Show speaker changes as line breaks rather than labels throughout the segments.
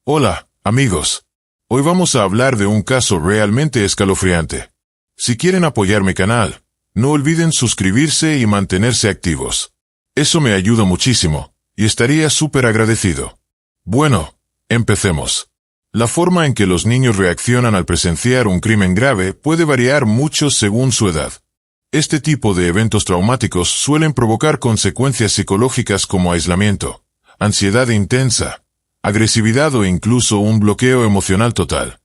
Hola, amigos. Hoy vamos a hablar de un caso realmente escalofriante. Si quieren apoyar mi canal, no olviden suscribirse y mantenerse activos. Eso me ayuda muchísimo, y estaría súper agradecido. Bueno, empecemos. La forma en que los niños reaccionan al presenciar un crimen grave puede variar mucho según su edad. Este tipo de eventos traumáticos suelen provocar consecuencias psicológicas como aislamiento, ansiedad intensa, agresividad o incluso un bloqueo emocional total.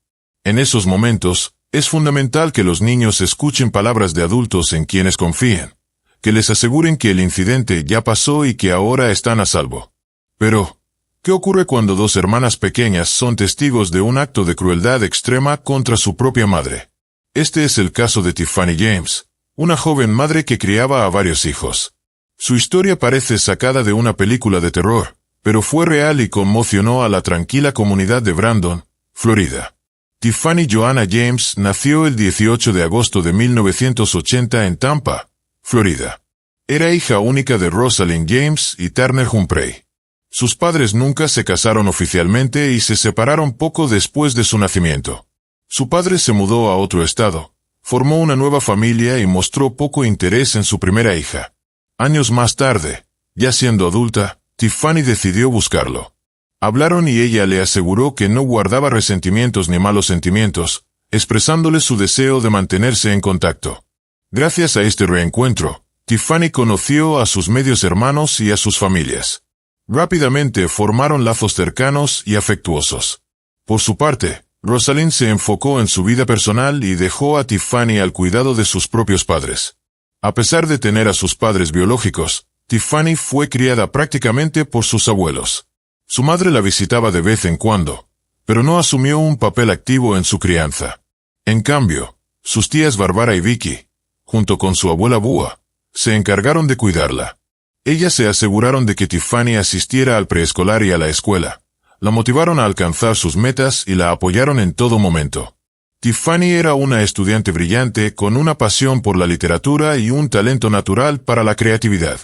En esos momentos, es fundamental que los niños escuchen palabras de adultos en quienes confíen, que les aseguren que el incidente ya pasó y que ahora están a salvo. Pero, ¿qué ocurre cuando dos hermanas pequeñas son testigos de un acto de crueldad extrema contra su propia madre? Este es el caso de Tiffany James, una joven madre que criaba a varios hijos. Su historia parece sacada de una película de terror, pero fue real y conmocionó a la tranquila comunidad de Brandon, Florida. Tiffany Joanna James nació el 18 de agosto de 1980 en Tampa, Florida. Era hija única de Rosalind James y Turner Humphrey. Sus padres nunca se casaron oficialmente y se separaron poco después de su nacimiento. Su padre se mudó a otro estado, formó una nueva familia y mostró poco interés en su primera hija. Años más tarde, ya siendo adulta, Tiffany decidió buscarlo. Hablaron y ella le aseguró que no guardaba resentimientos ni malos sentimientos, expresándole su deseo de mantenerse en contacto. Gracias a este reencuentro, Tiffany conoció a sus medios hermanos y a sus familias. Rápidamente formaron lazos cercanos y afectuosos. Por su parte, Rosalind se enfocó en su vida personal y dejó a Tiffany al cuidado de sus propios padres. A pesar de tener a sus padres biológicos, Tiffany fue criada prácticamente por sus abuelos. Su madre la visitaba de vez en cuando, pero no asumió un papel activo en su crianza. En cambio, sus tías Barbara y Vicky, junto con su abuela Bua, se encargaron de cuidarla. Ellas se aseguraron de que Tiffany asistiera al preescolar y a la escuela, la motivaron a alcanzar sus metas y la apoyaron en todo momento. Tiffany era una estudiante brillante con una pasión por la literatura y un talento natural para la creatividad.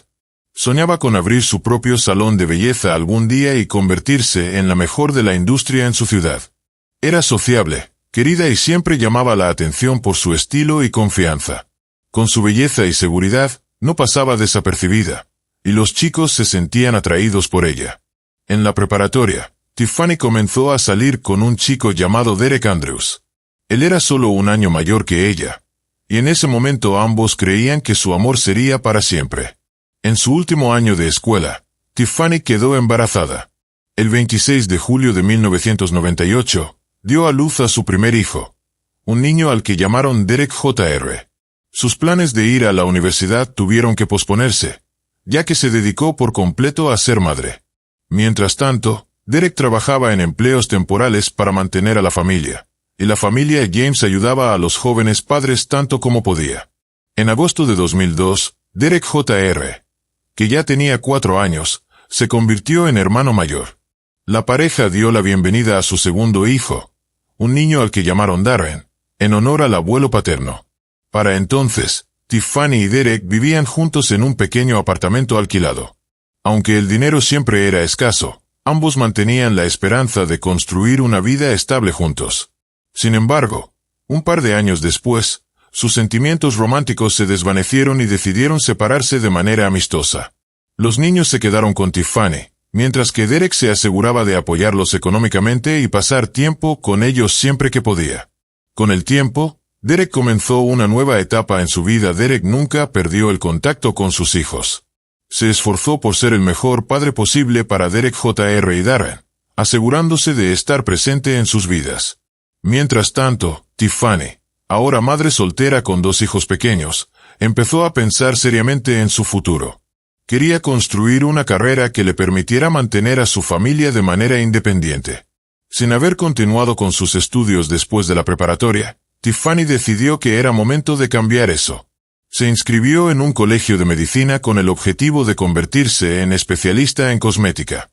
Soñaba con abrir su propio salón de belleza algún día y convertirse en la mejor de la industria en su ciudad. Era sociable, querida y siempre llamaba la atención por su estilo y confianza. Con su belleza y seguridad, no pasaba desapercibida, y los chicos se sentían atraídos por ella. En la preparatoria, Tiffany comenzó a salir con un chico llamado Derek Andrews. Él era solo un año mayor que ella, y en ese momento ambos creían que su amor sería para siempre. En su último año de escuela, Tiffany quedó embarazada. El 26 de julio de 1998, dio a luz a su primer hijo, un niño al que llamaron Derek Jr. Sus planes de ir a la universidad tuvieron que posponerse, ya que se dedicó por completo a ser madre. Mientras tanto, Derek trabajaba en empleos temporales para mantener a la familia, y la familia James ayudaba a los jóvenes padres tanto como podía. En agosto de 2002, Derek Jr., que ya tenía 4 años, se convirtió en hermano mayor. La pareja dio la bienvenida a su segundo hijo, un niño al que llamaron Darren, en honor al abuelo paterno. Para entonces, Tiffany y Derek vivían juntos en un pequeño apartamento alquilado. Aunque el dinero siempre era escaso, ambos mantenían la esperanza de construir una vida estable juntos. Sin embargo, un par de años después, sus sentimientos románticos se desvanecieron y decidieron separarse de manera amistosa. Los niños se quedaron con Tiffany, mientras que Derek se aseguraba de apoyarlos económicamente y pasar tiempo con ellos siempre que podía. Con el tiempo, Derek comenzó una nueva etapa en su vida. Derek nunca perdió el contacto con sus hijos. Se esforzó por ser el mejor padre posible para Derek Jr. y Darren, asegurándose de estar presente en sus vidas. Mientras tanto, Tiffany, ahora madre soltera con 2 hijos pequeños, empezó a pensar seriamente en su futuro. Quería construir una carrera que le permitiera mantener a su familia de manera independiente. Sin haber continuado con sus estudios después de la preparatoria, Tiffany decidió que era momento de cambiar eso. Se inscribió en un colegio de medicina con el objetivo de convertirse en especialista en cosmética.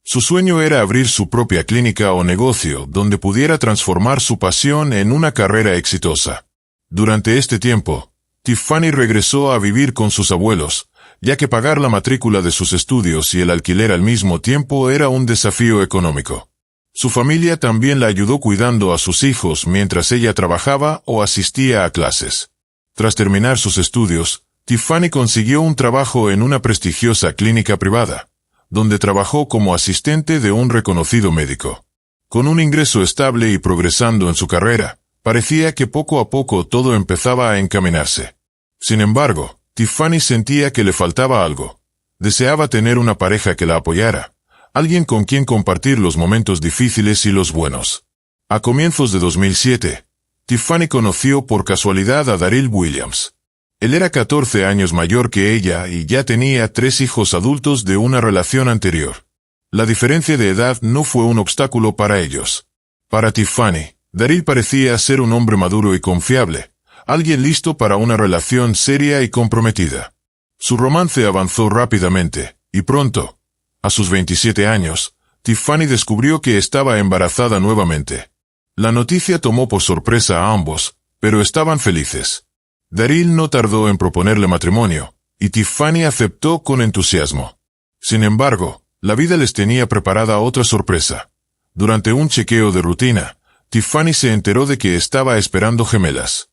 Su sueño era abrir su propia clínica o negocio donde pudiera transformar su pasión en una carrera exitosa. Durante este tiempo, Tiffany regresó a vivir con sus abuelos, ya que pagar la matrícula de sus estudios y el alquiler al mismo tiempo era un desafío económico. Su familia también la ayudó cuidando a sus hijos mientras ella trabajaba o asistía a clases. Tras terminar sus estudios, Tiffany consiguió un trabajo en una prestigiosa clínica privada, donde trabajó como asistente de un reconocido médico. Con un ingreso estable y progresando en su carrera, parecía que poco a poco todo empezaba a encaminarse. Sin embargo, Tiffany sentía que le faltaba algo. Deseaba tener una pareja que la apoyara, alguien con quien compartir los momentos difíciles y los buenos. A comienzos de 2007, Tiffany conoció por casualidad a Daryl Williams. Él era 14 años mayor que ella y ya tenía 3 hijos adultos de una relación anterior. La diferencia de edad no fue un obstáculo para ellos. Para Tiffany, Daryl parecía ser un hombre maduro y confiable, alguien listo para una relación seria y comprometida. Su romance avanzó rápidamente, y pronto, a sus 27 años, Tiffany descubrió que estaba embarazada nuevamente. La noticia tomó por sorpresa a ambos, pero estaban felices. Daryl no tardó en proponerle matrimonio, y Tiffany aceptó con entusiasmo. Sin embargo, la vida les tenía preparada otra sorpresa. Durante un chequeo de rutina, Tiffany se enteró de que estaba esperando gemelas.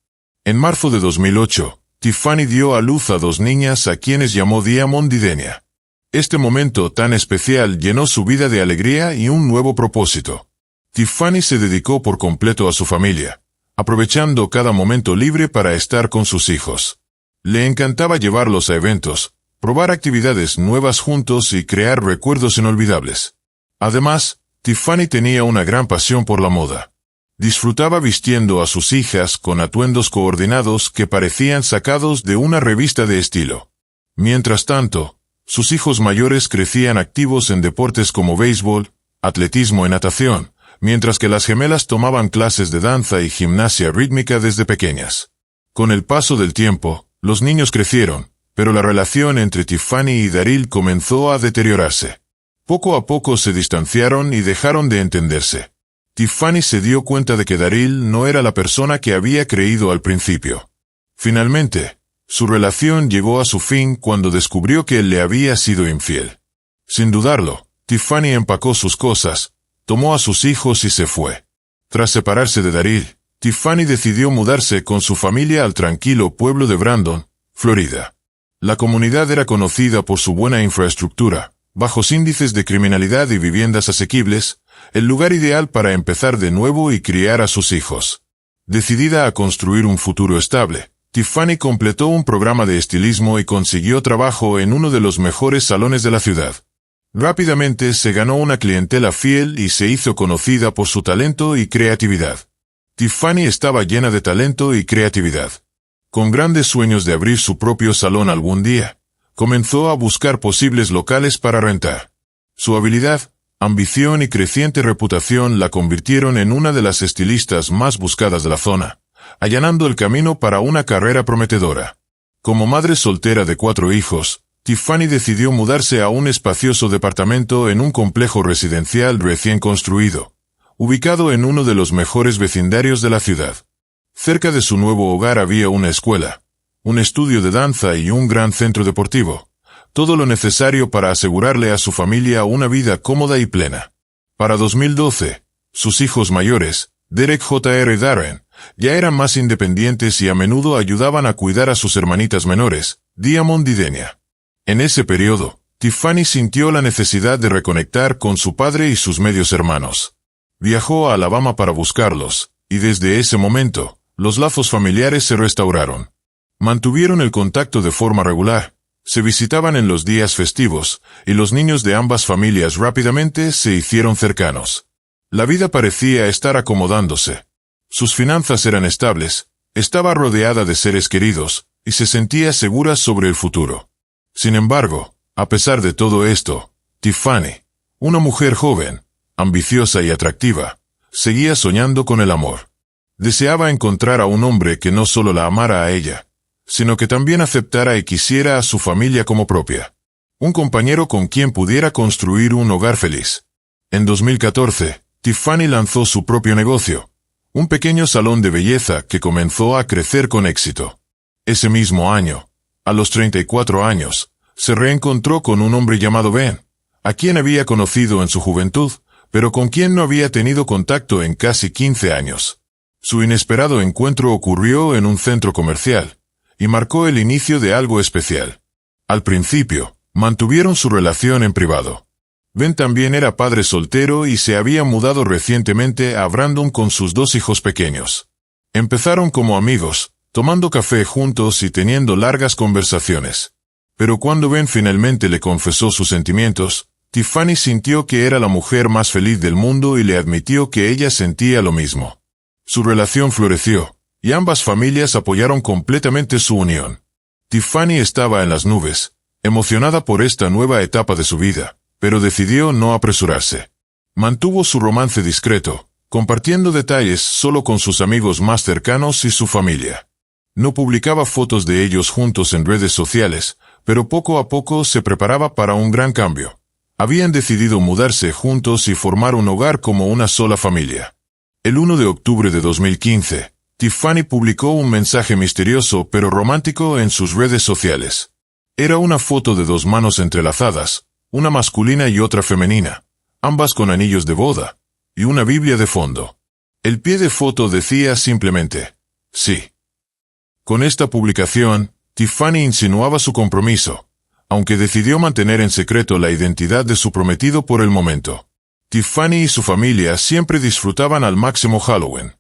En marzo de 2008, Tiffany dio a luz a 2 niñas a quienes llamó Diamond y Denia. Este momento tan especial llenó su vida de alegría y un nuevo propósito. Tiffany se dedicó por completo a su familia, aprovechando cada momento libre para estar con sus hijos. Le encantaba llevarlos a eventos, probar actividades nuevas juntos y crear recuerdos inolvidables. Además, Tiffany tenía una gran pasión por la moda. Disfrutaba vistiendo a sus hijas con atuendos coordinados que parecían sacados de una revista de estilo. Mientras tanto, sus hijos mayores crecían activos en deportes como béisbol, atletismo y natación, mientras que las gemelas tomaban clases de danza y gimnasia rítmica desde pequeñas. Con el paso del tiempo, los niños crecieron, pero la relación entre Tiffany y Daryl comenzó a deteriorarse. Poco a poco se distanciaron y dejaron de entenderse. Tiffany se dio cuenta de que Daryl no era la persona que había creído al principio. Finalmente, su relación llegó a su fin cuando descubrió que él le había sido infiel. Sin dudarlo, Tiffany empacó sus cosas, tomó a sus hijos y se fue. Tras separarse de Daryl, Tiffany decidió mudarse con su familia al tranquilo pueblo de Brandon, Florida. La comunidad era conocida por su buena infraestructura, bajos índices de criminalidad y viviendas asequibles, el lugar ideal para empezar de nuevo y criar a sus hijos. Decidida a construir un futuro estable, Tiffany completó un programa de estilismo y consiguió trabajo en uno de los mejores salones de la ciudad. Rápidamente se ganó una clientela fiel y se hizo conocida por su talento y creatividad. Tiffany estaba llena de talento y creatividad. Con grandes sueños de abrir su propio salón algún día, comenzó a buscar posibles locales para rentar. Su habilidad, ambición y creciente reputación la convirtieron en una de las estilistas más buscadas de la zona, allanando el camino para una carrera prometedora. Como madre soltera de 4 hijos, Tiffany decidió mudarse a un espacioso departamento en un complejo residencial recién construido, ubicado en uno de los mejores vecindarios de la ciudad. Cerca de su nuevo hogar había una escuela, un estudio de danza y un gran centro deportivo, todo lo necesario para asegurarle a su familia una vida cómoda y plena. Para 2012, sus hijos mayores, Derek Jr. y Darren, ya eran más independientes y a menudo ayudaban a cuidar a sus hermanitas menores, Diamond y Denia. En ese periodo, Tiffany sintió la necesidad de reconectar con su padre y sus medios hermanos. Viajó a Alabama para buscarlos, y desde ese momento, los lazos familiares se restauraron. Mantuvieron el contacto de forma regular, se visitaban en los días festivos, y los niños de ambas familias rápidamente se hicieron cercanos. La vida parecía estar acomodándose. Sus finanzas eran estables, estaba rodeada de seres queridos, y se sentía segura sobre el futuro. Sin embargo, a pesar de todo esto, Tiffany, una mujer joven, ambiciosa y atractiva, seguía soñando con el amor. Deseaba encontrar a un hombre que no solo la amara a ella, sino que también aceptara y quisiera a su familia como propia. Un compañero con quien pudiera construir un hogar feliz. En 2014, Tiffany lanzó su propio negocio, un pequeño salón de belleza que comenzó a crecer con éxito. Ese mismo año, a los 34 años, se reencontró con un hombre llamado Ben, a quien había conocido en su juventud, pero con quien no había tenido contacto en casi 15 años. Su inesperado encuentro ocurrió en un centro comercial, y marcó el inicio de algo especial. Al principio, mantuvieron su relación en privado. Ben también era padre soltero y se había mudado recientemente a Brandon con sus 2 hijos pequeños. Empezaron como amigos, tomando café juntos y teniendo largas conversaciones. Pero cuando Ben finalmente le confesó sus sentimientos, Tiffany sintió que era la mujer más feliz del mundo y le admitió que ella sentía lo mismo. Su relación floreció, y ambas familias apoyaron completamente su unión. Tiffany estaba en las nubes, emocionada por esta nueva etapa de su vida, pero decidió no apresurarse. Mantuvo su romance discreto, compartiendo detalles solo con sus amigos más cercanos y su familia. No publicaba fotos de ellos juntos en redes sociales, pero poco a poco se preparaba para un gran cambio. Habían decidido mudarse juntos y formar un hogar como una sola familia. El 1 de octubre de 2015, Tiffany publicó un mensaje misterioso pero romántico en sus redes sociales. Era una foto de 2 manos entrelazadas, una masculina y otra femenina, ambas con anillos de boda, y una Biblia de fondo. El pie de foto decía simplemente, sí. Con esta publicación, Tiffany insinuaba su compromiso, aunque decidió mantener en secreto la identidad de su prometido por el momento. Tiffany y su familia siempre disfrutaban al máximo Halloween.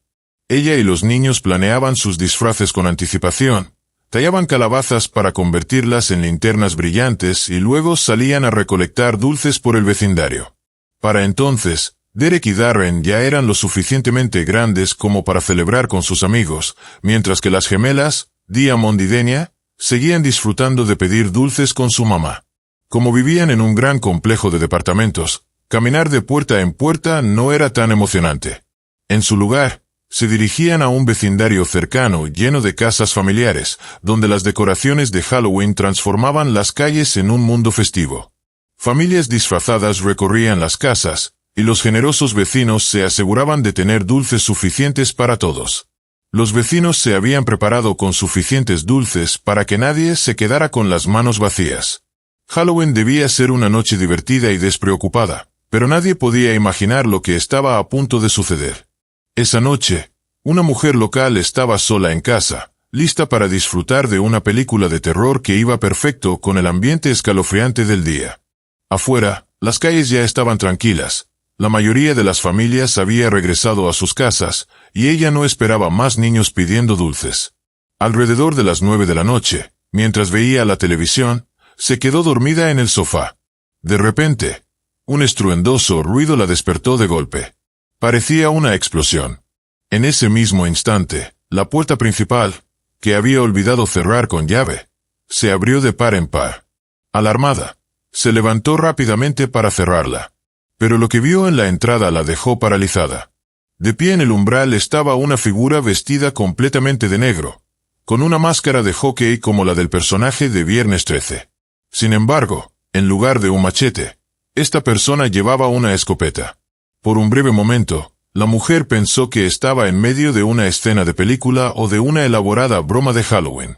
Ella y los niños planeaban sus disfraces con anticipación, tallaban calabazas para convertirlas en linternas brillantes y luego salían a recolectar dulces por el vecindario. Para entonces, Derek y Darren ya eran lo suficientemente grandes como para celebrar con sus amigos, mientras que las gemelas, Diamond y Denia, seguían disfrutando de pedir dulces con su mamá. Como vivían en un gran complejo de departamentos, caminar de puerta en puerta no era tan emocionante. En su lugar, se dirigían a un vecindario cercano lleno de casas familiares, donde las decoraciones de Halloween transformaban las calles en un mundo festivo. Familias disfrazadas recorrían las casas, y los generosos vecinos se aseguraban de tener dulces suficientes para todos. Los vecinos se habían preparado con suficientes dulces para que nadie se quedara con las manos vacías. Halloween debía ser una noche divertida y despreocupada, pero nadie podía imaginar lo que estaba a punto de suceder. Esa noche, una mujer local estaba sola en casa, lista para disfrutar de una película de terror que iba perfecto con el ambiente escalofriante del día. Afuera, las calles ya estaban tranquilas. La mayoría de las familias había regresado a sus casas, y ella no esperaba más niños pidiendo dulces. Alrededor de las 9 de la noche, mientras veía la televisión, se quedó dormida en el sofá. De repente, un estruendoso ruido la despertó de golpe. Parecía una explosión. En ese mismo instante, la puerta principal, que había olvidado cerrar con llave, se abrió de par en par. Alarmada, se levantó rápidamente para cerrarla. Pero lo que vio en la entrada la dejó paralizada. De pie en el umbral estaba una figura vestida completamente de negro, con una máscara de hockey como la del personaje de Viernes 13. Sin embargo, en lugar de un machete, esta persona llevaba una escopeta. Por un breve momento, la mujer pensó que estaba en medio de una escena de película o de una elaborada broma de Halloween.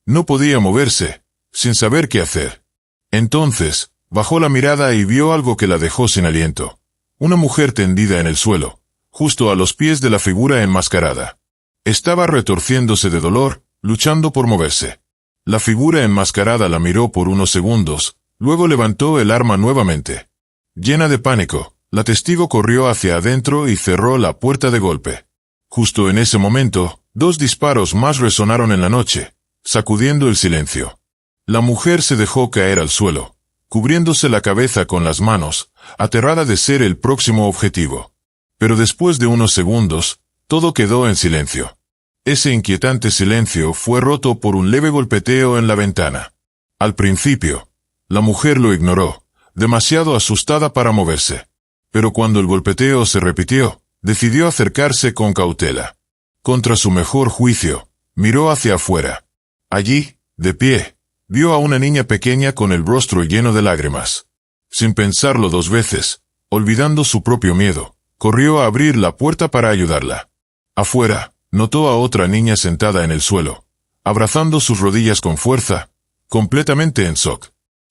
No podía moverse, sin saber qué hacer. Entonces, bajó la mirada y vio algo que la dejó sin aliento. Una mujer tendida en el suelo, justo a los pies de la figura enmascarada. Estaba retorciéndose de dolor, luchando por moverse. La figura enmascarada la miró por unos segundos, luego levantó el arma nuevamente. Llena de pánico, la testigo corrió hacia adentro y cerró la puerta de golpe. Justo en ese momento, 2 disparos más resonaron en la noche, sacudiendo el silencio. La mujer se dejó caer al suelo, cubriéndose la cabeza con las manos, aterrada de ser el próximo objetivo. Pero después de unos segundos, todo quedó en silencio. Ese inquietante silencio fue roto por un leve golpeteo en la ventana. Al principio, la mujer lo ignoró, demasiado asustada para moverse. Pero cuando el golpeteo se repitió, decidió acercarse con cautela. Contra su mejor juicio, miró hacia afuera. Allí, de pie, vio a una niña pequeña con el rostro lleno de lágrimas. Sin pensarlo 2 veces, olvidando su propio miedo, corrió a abrir la puerta para ayudarla. Afuera, notó a otra niña sentada en el suelo, abrazando sus rodillas con fuerza, completamente en shock.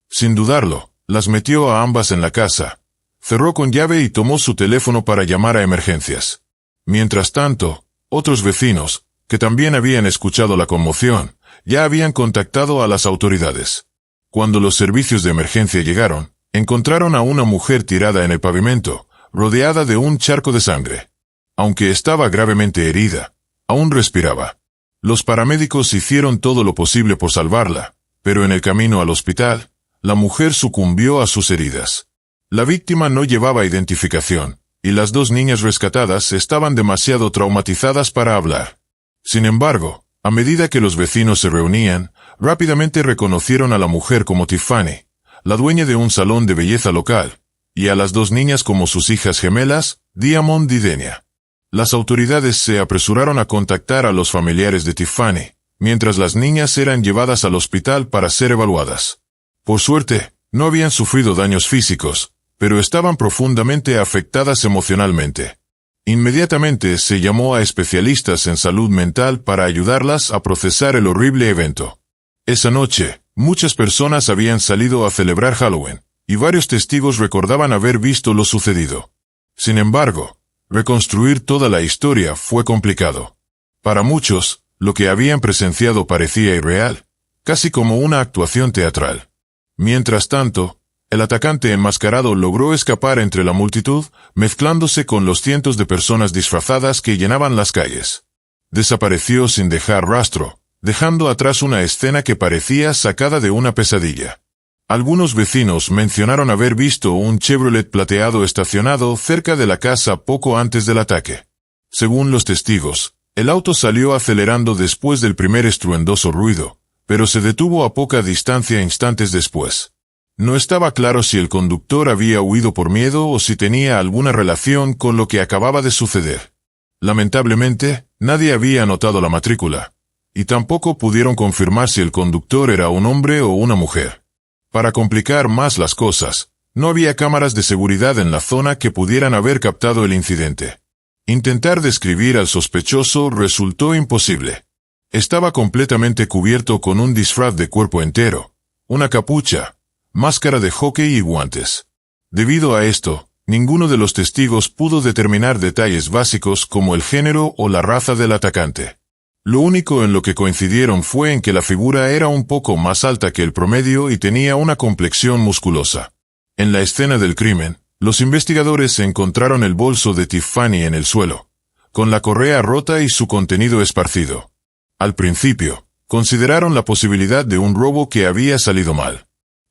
Sin dudarlo, las metió a ambas en la casa, Cerró con llave y tomó su teléfono para llamar a emergencias. Mientras tanto, otros vecinos, que también habían escuchado la conmoción, ya habían contactado a las autoridades. Cuando los servicios de emergencia llegaron, encontraron a una mujer tirada en el pavimento, rodeada de un charco de sangre. Aunque estaba gravemente herida, aún respiraba. Los paramédicos hicieron todo lo posible por salvarla, pero en el camino al hospital, la mujer sucumbió a sus heridas. La víctima no llevaba identificación, y las dos niñas rescatadas estaban demasiado traumatizadas para hablar. Sin embargo, a medida que los vecinos se reunían, rápidamente reconocieron a la mujer como Tiffany, la dueña de un salón de belleza local, y a las dos niñas como sus hijas gemelas, Diamond y Denia. Las autoridades se apresuraron a contactar a los familiares de Tiffany, mientras las niñas eran llevadas al hospital para ser evaluadas. Por suerte, no habían sufrido daños físicos, pero estaban profundamente afectadas emocionalmente. Inmediatamente se llamó a especialistas en salud mental para ayudarlas a procesar el horrible evento. Esa noche, muchas personas habían salido a celebrar Halloween, y varios testigos recordaban haber visto lo sucedido. Sin embargo, reconstruir toda la historia fue complicado. Para muchos, lo que habían presenciado parecía irreal, casi como una actuación teatral. Mientras tanto, el atacante enmascarado logró escapar entre la multitud, mezclándose con los cientos de personas disfrazadas que llenaban las calles. Desapareció sin dejar rastro, dejando atrás una escena que parecía sacada de una pesadilla. Algunos vecinos mencionaron haber visto un Chevrolet plateado estacionado cerca de la casa poco antes del ataque. Según los testigos, el auto salió acelerando después del primer estruendoso ruido, pero se detuvo a poca distancia instantes después. No estaba claro si el conductor había huido por miedo o si tenía alguna relación con lo que acababa de suceder. Lamentablemente, nadie había anotado la matrícula, y tampoco pudieron confirmar si el conductor era un hombre o una mujer. Para complicar más las cosas, no había cámaras de seguridad en la zona que pudieran haber captado el incidente. Intentar describir al sospechoso resultó imposible. Estaba completamente cubierto con un disfraz de cuerpo entero, una capucha, máscara de hockey y guantes. Debido a esto, ninguno de los testigos pudo determinar detalles básicos como el género o la raza del atacante. Lo único en lo que coincidieron fue en que la figura era un poco más alta que el promedio y tenía una complexión musculosa. En la escena del crimen, los investigadores encontraron el bolso de Tiffany en el suelo, con la correa rota y su contenido esparcido. Al principio, consideraron la posibilidad de un robo que había salido mal.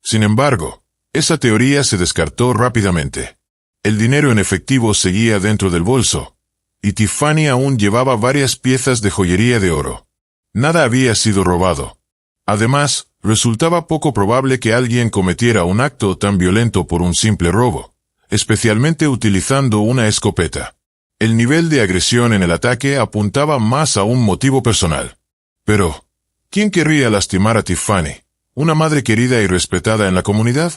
Sin embargo, esa teoría se descartó rápidamente. El dinero en efectivo seguía dentro del bolso, y Tiffany aún llevaba varias piezas de joyería de oro. Nada había sido robado. Además, resultaba poco probable que alguien cometiera un acto tan violento por un simple robo, especialmente utilizando una escopeta. El nivel de agresión en el ataque apuntaba más a un motivo personal. Pero, ¿quién querría lastimar a Tiffany, una madre querida y respetada en la comunidad?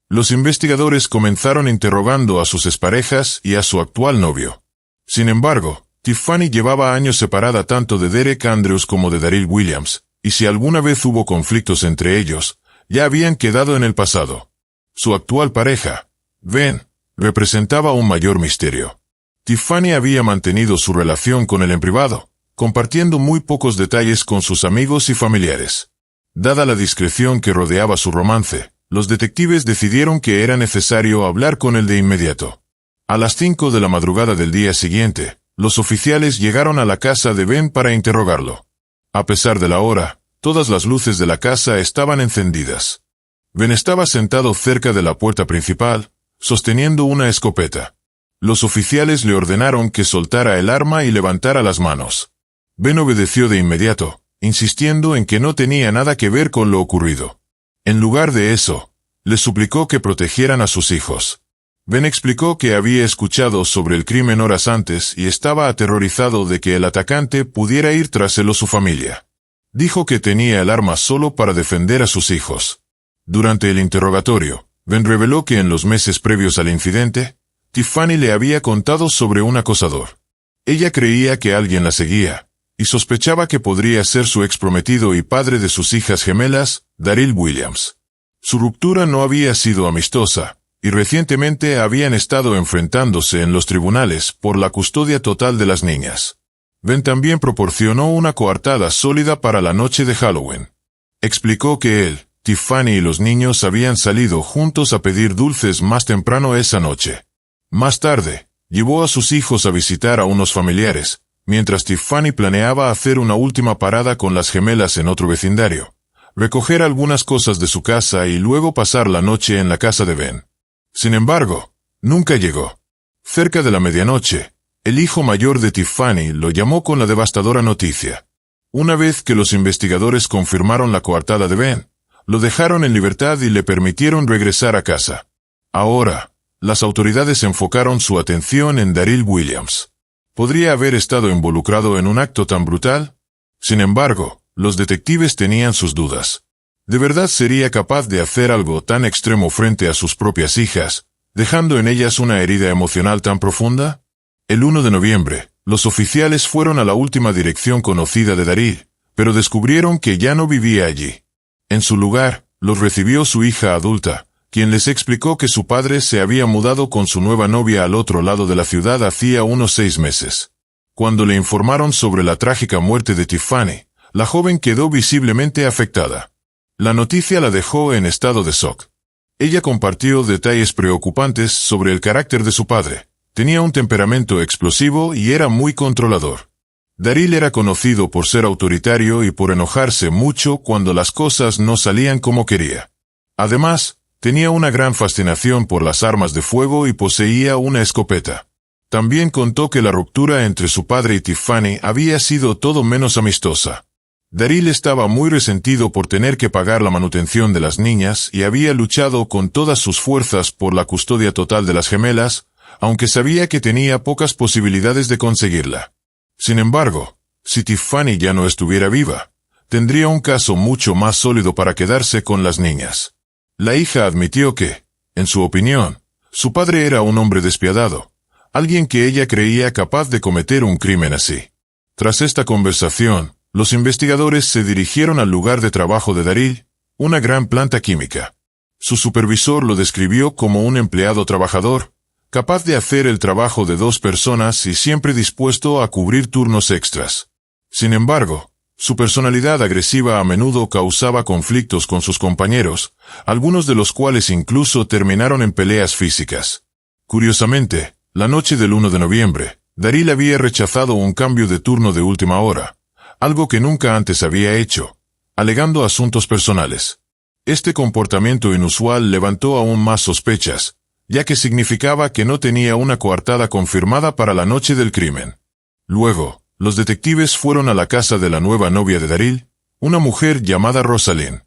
Los investigadores comenzaron interrogando a sus exparejas y a su actual novio. Sin embargo, Tiffany llevaba años separada tanto de Derek Andrews como de Daryl Williams, y si alguna vez hubo conflictos entre ellos, ya habían quedado en el pasado. Su actual pareja, Ben, representaba un mayor misterio. Tiffany había mantenido su relación con él en privado, compartiendo muy pocos detalles con sus amigos y familiares. Dada la discreción que rodeaba su romance, los detectives decidieron que era necesario hablar con él de inmediato. A las 5 de la madrugada del día siguiente, los oficiales llegaron a la casa de Ben para interrogarlo. A pesar de la hora, todas las luces de la casa estaban encendidas. Ben estaba sentado cerca de la puerta principal, sosteniendo una escopeta. Los oficiales le ordenaron que soltara el arma y levantara las manos. Ben obedeció de inmediato, insistiendo en que no tenía nada que ver con lo ocurrido. En lugar de eso, les suplicó que protegieran a sus hijos. Ben explicó que había escuchado sobre el crimen horas antes y estaba aterrorizado de que el atacante pudiera ir tras él o su familia. Dijo que tenía el arma solo para defender a sus hijos. Durante el interrogatorio, Ben reveló que en los meses previos al incidente, Tiffany le había contado sobre un acosador. Ella creía que alguien la seguía, y sospechaba que podría ser su exprometido y padre de sus hijas gemelas, Daryl Williams. Su ruptura no había sido amistosa, y recientemente habían estado enfrentándose en los tribunales por la custodia total de las niñas. Ben también proporcionó una coartada sólida para la noche de Halloween. Explicó que él, Tiffany y los niños habían salido juntos a pedir dulces más temprano esa noche. Más tarde, llevó a sus hijos a visitar a unos familiares, mientras Tiffany planeaba hacer una última parada con las gemelas en otro vecindario, recoger algunas cosas de su casa y luego pasar la noche en la casa de Ben. Sin embargo, nunca llegó. Cerca de la medianoche, el hijo mayor de Tiffany lo llamó con la devastadora noticia. Una vez que los investigadores confirmaron la coartada de Ben, lo dejaron en libertad y le permitieron regresar a casa. Ahora, las autoridades enfocaron su atención en Daryl Williams. ¿Podría haber estado involucrado en un acto tan brutal? Sin embargo, los detectives tenían sus dudas. ¿De verdad sería capaz de hacer algo tan extremo frente a sus propias hijas, dejando en ellas una herida emocional tan profunda? El 1 de noviembre, los oficiales fueron a la última dirección conocida de Daryl, pero descubrieron que ya no vivía allí. En su lugar, los recibió su hija adulta, quien les explicó que su padre se había mudado con su nueva novia al otro lado de la ciudad hacía unos 6 meses. Cuando le informaron sobre la trágica muerte de Tiffany, la joven quedó visiblemente afectada. La noticia la dejó en estado de shock. Ella compartió detalles preocupantes sobre el carácter de su padre. Tenía un temperamento explosivo y era muy controlador. Daryl era conocido por ser autoritario y por enojarse mucho cuando las cosas no salían como quería. Además, tenía una gran fascinación por las armas de fuego y poseía una escopeta. También contó que la ruptura entre su padre y Tiffany había sido todo menos amistosa. Daryl estaba muy resentido por tener que pagar la manutención de las niñas y había luchado con todas sus fuerzas por la custodia total de las gemelas, aunque sabía que tenía pocas posibilidades de conseguirla. Sin embargo, si Tiffany ya no estuviera viva, tendría un caso mucho más sólido para quedarse con las niñas. La hija admitió que, en su opinión, su padre era un hombre despiadado, alguien que ella creía capaz de cometer un crimen así. Tras esta conversación, los investigadores se dirigieron al lugar de trabajo de Daryl, una gran planta química. Su supervisor lo describió como un empleado trabajador, capaz de hacer el trabajo de 2 personas y siempre dispuesto a cubrir turnos extras. Sin embargo, su personalidad agresiva a menudo causaba conflictos con sus compañeros, algunos de los cuales incluso terminaron en peleas físicas. Curiosamente, la noche del 1 de noviembre, Daryl había rechazado un cambio de turno de última hora, algo que nunca antes había hecho, alegando asuntos personales. Este comportamiento inusual levantó aún más sospechas, ya que significaba que no tenía una coartada confirmada para la noche del crimen. Luego, los detectives fueron a la casa de la nueva novia de Daryl, una mujer llamada Rosalind.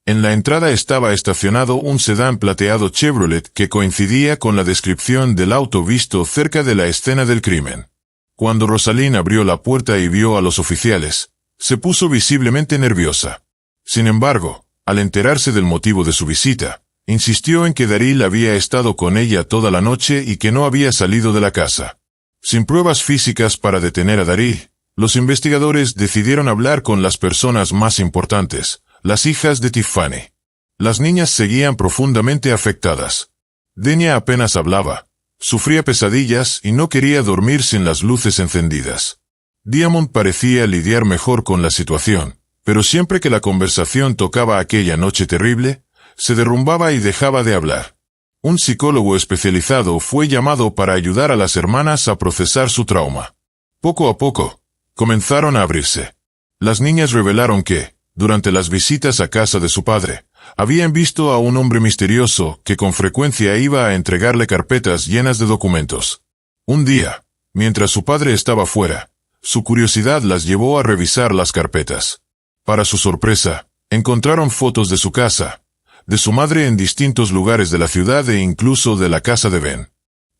En la entrada estaba estacionado un sedán plateado Chevrolet que coincidía con la descripción del auto visto cerca de la escena del crimen. Cuando Rosalind abrió la puerta y vio a los oficiales, se puso visiblemente nerviosa. Sin embargo, al enterarse del motivo de su visita, insistió en que Daryl había estado con ella toda la noche y que no había salido de la casa. Sin pruebas físicas para detener a Daryl, los investigadores decidieron hablar con las personas más importantes, las hijas de Tiffany. Las niñas seguían profundamente afectadas. Denia apenas hablaba, sufría pesadillas y no quería dormir sin las luces encendidas. Diamond parecía lidiar mejor con la situación, pero siempre que la conversación tocaba aquella noche terrible, se derrumbaba y dejaba de hablar. Un psicólogo especializado fue llamado para ayudar a las hermanas a procesar su trauma. Poco a poco, comenzaron a abrirse. Las niñas revelaron que, durante las visitas a casa de su padre, habían visto a un hombre misterioso que con frecuencia iba a entregarle carpetas llenas de documentos. Un día, mientras su padre estaba fuera, su curiosidad las llevó a revisar las carpetas. Para su sorpresa, encontraron fotos de su casa, de su madre en distintos lugares de la ciudad e incluso de la casa de Ben.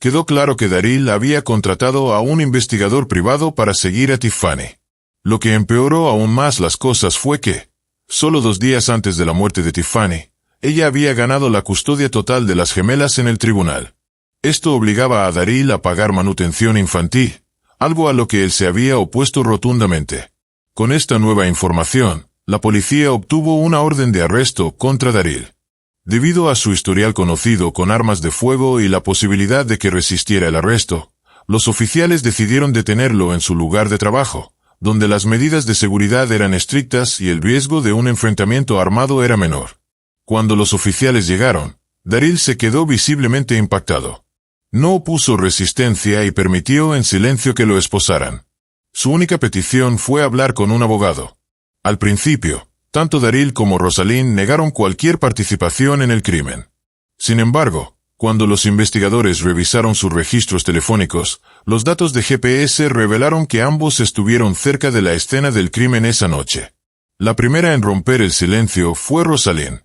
Quedó claro que Daryl había contratado a un investigador privado para seguir a Tiffany. Lo que empeoró aún más las cosas fue que, solo 2 días antes de la muerte de Tiffany, ella había ganado la custodia total de las gemelas en el tribunal. Esto obligaba a Daryl a pagar manutención infantil, algo a lo que él se había opuesto rotundamente. Con esta nueva información, la policía obtuvo una orden de arresto contra Daryl. Debido a su historial conocido con armas de fuego y la posibilidad de que resistiera el arresto, los oficiales decidieron detenerlo en su lugar de trabajo, donde las medidas de seguridad eran estrictas y el riesgo de un enfrentamiento armado era menor. Cuando los oficiales llegaron, Daryl se quedó visiblemente impactado. No opuso resistencia y permitió en silencio que lo esposaran. Su única petición fue hablar con un abogado. Al principio, tanto Daryl como Rosalind negaron cualquier participación en el crimen. Sin embargo, cuando los investigadores revisaron sus registros telefónicos, los datos de GPS revelaron que ambos estuvieron cerca de la escena del crimen esa noche. La primera en romper el silencio fue Rosalind.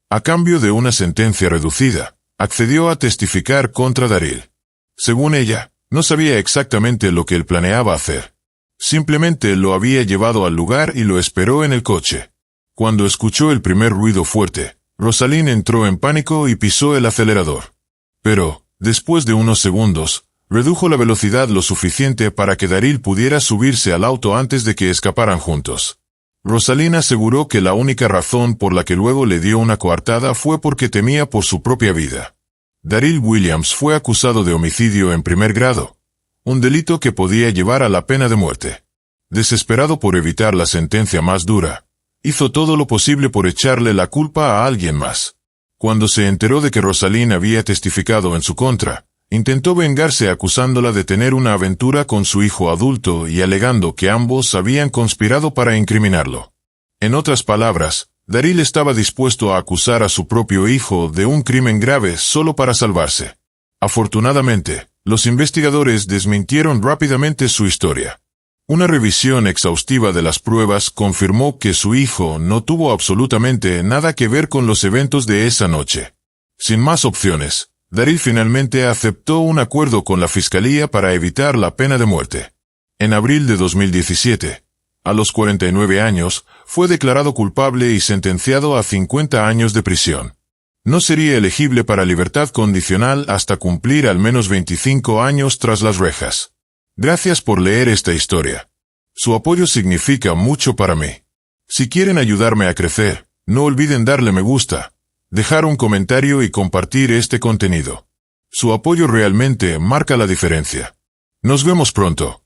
A cambio de una sentencia reducida, accedió a testificar contra Daryl. Según ella, no sabía exactamente lo que él planeaba hacer. Simplemente lo había llevado al lugar y lo esperó en el coche. Cuando escuchó el primer ruido fuerte, Rosalind entró en pánico y pisó el acelerador. Pero, después de unos segundos, redujo la velocidad lo suficiente para que Daryl pudiera subirse al auto antes de que escaparan juntos. Rosalind aseguró que la única razón por la que luego le dio una coartada fue porque temía por su propia vida. Daryl Williams fue acusado de homicidio en primer grado, un delito que podía llevar a la pena de muerte. Desesperado por evitar la sentencia más dura, hizo todo lo posible por echarle la culpa a alguien más. Cuando se enteró de que Rosalind había testificado en su contra, intentó vengarse acusándola de tener una aventura con su hijo adulto y alegando que ambos habían conspirado para incriminarlo. En otras palabras, Daryl estaba dispuesto a acusar a su propio hijo de un crimen grave solo para salvarse. Afortunadamente, los investigadores desmintieron rápidamente su historia. Una revisión exhaustiva de las pruebas confirmó que su hijo no tuvo absolutamente nada que ver con los eventos de esa noche. Sin más opciones, Daryl finalmente aceptó un acuerdo con la fiscalía para evitar la pena de muerte. En abril de 2017, a los 49 años, fue declarado culpable y sentenciado a 50 años de prisión. No sería elegible para libertad condicional hasta cumplir al menos 25 años tras las rejas. Gracias por leer esta historia. Su apoyo significa mucho para mí. Si quieren ayudarme a crecer, no olviden darle me gusta, dejar un comentario y compartir este contenido. Su apoyo realmente marca la diferencia. Nos vemos pronto.